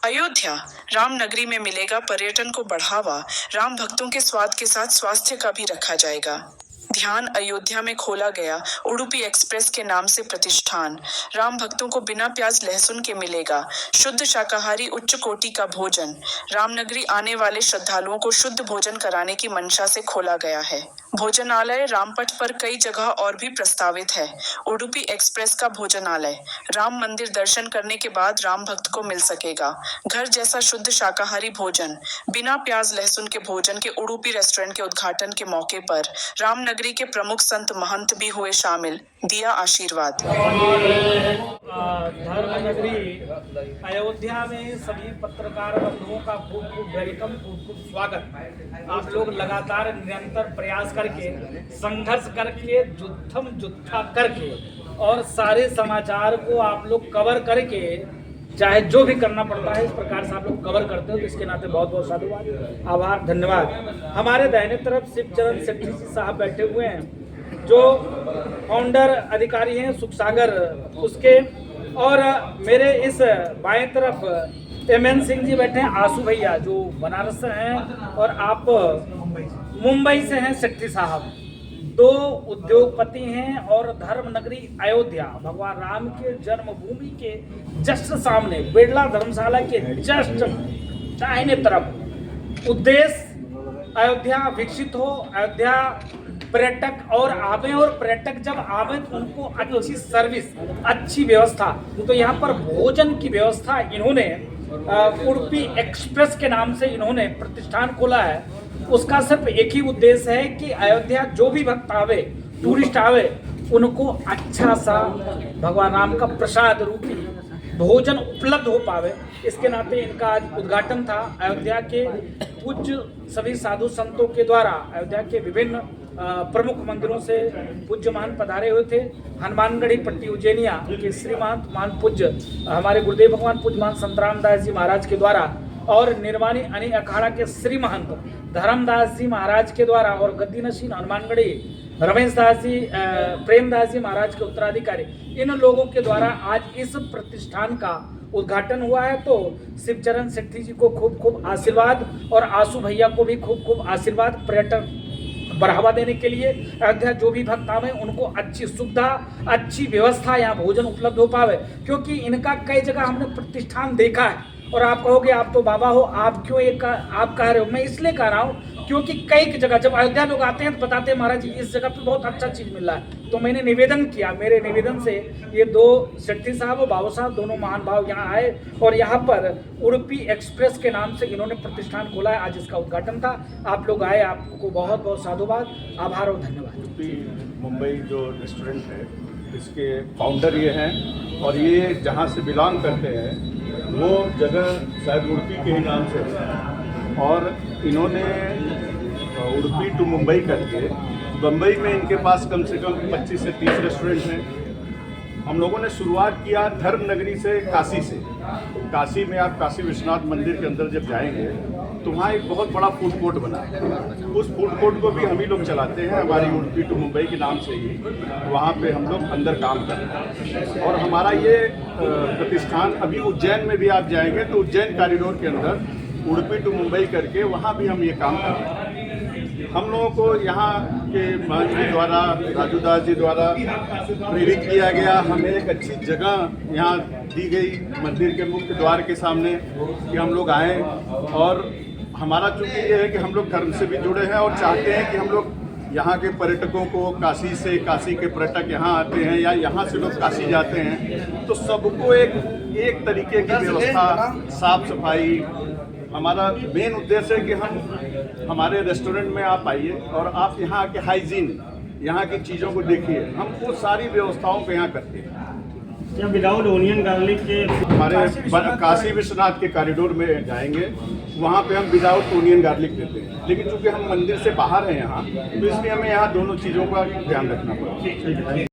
अयोध्या राम नगरी में मिलेगा पर्यटन को बढ़ावा। राम भक्तों के स्वाद के साथ स्वास्थ्य का भी रखा जाएगा ध्यान। अयोध्या में खोला गया उडुपी एक्सप्रेस के नाम से प्रतिष्ठान। राम भक्तों को बिना प्याज लहसुन के मिलेगा शुद्ध शाकाहारी उच्च कोटि का भोजन। रामनगरी आने वाले श्रद्धालुओं को शुद्ध भोजन कराने की मंशा से खोला गया है। भोजनालय रामपथ पर कई जगह और भी प्रस्तावित है। उडुपी एक्सप्रेस का भोजनालय राम मंदिर दर्शन करने के बाद राम भक्त को मिल सकेगा घर जैसा शुद्ध शाकाहारी भोजन। बिना प्याज लहसुन के भोजन के उडुपी रेस्टोरेंट के उद्घाटन के मौके पर रामनगरी के प्रमुख संत महंत भी हुए शामिल, दिया आशीर्वाद। धर्मनगरी अयोध्या में सभी पत्रकार बंधुओं का खूब खूब वेलकम, खूब खूब स्वागत। आप लोग लगातार निरंतर प्रयास करके, संघर्ष करके, जुत्था करके और सारे समाचार को आप लोग कवर करके, चाहे जो भी करना पड़ता है इस प्रकार से आप लोग कवर करते हो, तो इसके नाते बहुत बहुत साधुवाद, आभार, धन्यवाद। हमारे दाहिने तरफ शिवचरण सेठी जी साहब बैठे हुए हैं जो फाउंडर अधिकारी हैं सुख सागर उसके, और मेरे इस बाएं तरफ एमएन सिंह जी बैठे हैं, आसू भैया जो बनारस से हैं, और आप मुंबई से हैं सेठी साहब। दो उद्योगपति हैं और धर्मनगरी अयोध्या भगवान राम के जन्मभूमि के जस्ट सामने बिरला धर्मशाला के जस्ट दाहिने तरफ। उद्देश्य अयोध्या विकसित हो, अयोध्या पर्यटक और आवे, और पर्यटक जब आवे तो उनको अच्छी सर्विस, अच्छी व्यवस्था। तो यहाँ पर भोजन की व्यवस्था इन्होंने उडुपी एक्सप्रेस के नाम से इन्होंने प्रतिष्ठान खोला है। उसका सिर्फ एक ही उद्देश्य है कि अयोध्या जो भी भक्त आवे, टूरिस्ट आवे, उनको अच्छा सा भगवान राम का प्रसाद रूपी भोजन उपलब्ध हो पावे। इसके नाते इनका आज उद्घाटन था। अयोध्या के पूज्य सभी साधु संतों के द्वारा अयोध्या के विभिन्न प्रमुख मंदिरों से पूज्य महंत पधारे हुए थे। हनुमानगढ़ी पट्टी उज्जैनिया के श्री महंत पूज्य हमारे गुरुदेव भगवान पूज्य महंत संतराम दास जी महाराज के द्वारा, और निर्वाणी अनी अखाड़ा के श्री महंत धर्मदास जी महाराज के द्वारा, और गद्दी नशीन हनुमानगढ़ी रमेश दास जी प्रेमदास जी महाराज के उत्तराधिकारी, इन लोगों के द्वारा आज इस प्रतिष्ठान का उद्घाटन हुआ है। तो शिवचरण सेठी जी को खूब खूब आशीर्वाद, और आसू भैया को भी खूब खूब आशीर्वाद। पर्यटन बढ़ावा देने के लिए अयोध्या जो भी भक्त आवे उनको अच्छी सुविधा, अच्छी व्यवस्था, यहाँ भोजन उपलब्ध हो पावे। क्योंकि इनका कई जगह हमने प्रतिष्ठान देखा है, और आप कहोगे आप तो बाबा हो, आप क्यों आप कह रहे हो? मैं इसलिए कह रहा हूँ क्योंकि कई जगह जब अयोध्या लोग आते हैं तो बताते हैं महाराज जी इस जगह पे बहुत अच्छा चीज़ मिल रहा है। तो मैंने निवेदन किया, मेरे निवेदन से ये दो सेठी साहब और बाबू साहब दोनों महान भाव यहाँ आए, और यहाँ पर उडुपी एक्सप्रेस के नाम से इन्होंने प्रतिष्ठान खोला है। आज इसका उद्घाटन था, आप लोग आए, आपको बहुत बहुत साधुवाद, आभार और धन्यवाद। मुंबई जो रेस्टोरेंट है इसके फाउंडर ये हैं, और ये जहाँ से बिलोंग करते हैं वो जगह शायद उडुपी के ही नाम से है, और इन्होंने उडुपी टू मुंबई करके बम्बई में इनके पास कम से कम 25 से 30 रेस्टोरेंट हैं। हम लोगों ने शुरुआत किया धर्मनगरी से, काशी से। काशी में आप काशी विश्वनाथ मंदिर के अंदर जब जाएंगे तो वहाँ एक बहुत बड़ा फूड कोर्ट बना है। उस फूड कोर्ट को भी हम ही लोग चलाते हैं, हमारी उडुपी टू मुंबई के नाम से ही। वहाँ पे हम लोग अंदर काम कर रहे हैं, और हमारा ये प्रतिष्ठान अभी उज्जैन में भी आप जाएंगे तो उज्जैन कॉरिडोर के अंदर उडुपी टू मुंबई करके वहाँ भी हम ये काम कर रहे हैं। हम लोगों को यहाँ के महंत जी द्वारा, राजू दास जी द्वारा प्रेरित किया गया। हमें एक अच्छी जगह यहाँ दी गई मंदिर के मुख्य द्वार के सामने कि हम लोग आएँ, और हमारा चूँकि ये है कि हम लोग धर्म से भी जुड़े हैं और चाहते हैं कि हम लोग यहाँ के पर्यटकों को, काशी के पर्यटक यहाँ आते हैं या यहाँ से लोग काशी जाते हैं, तो सबको एक तरीके की व्यवस्था, साफ सफाई। हमारा मेन उद्देश्य है कि हम हमारे रेस्टोरेंट में आप आइए और आप यहाँ के हाइजीन, यहाँ की चीज़ों को देखिए। हम वो सारी व्यवस्थाओं को यहाँ करते हैं। क्या विदाउट ओनियन गार्लिक के हमारे काशी विश्वनाथ के कॉरिडोर में जाएंगे, वहाँ पे हम विदाउट ओनियन गार्लिक देते हैं। लेकिन चूँकि हम मंदिर से बाहर हैं यहाँ, तो इसलिए हमें यहाँ दोनों चीज़ों का ध्यान रखना पड़ेगा।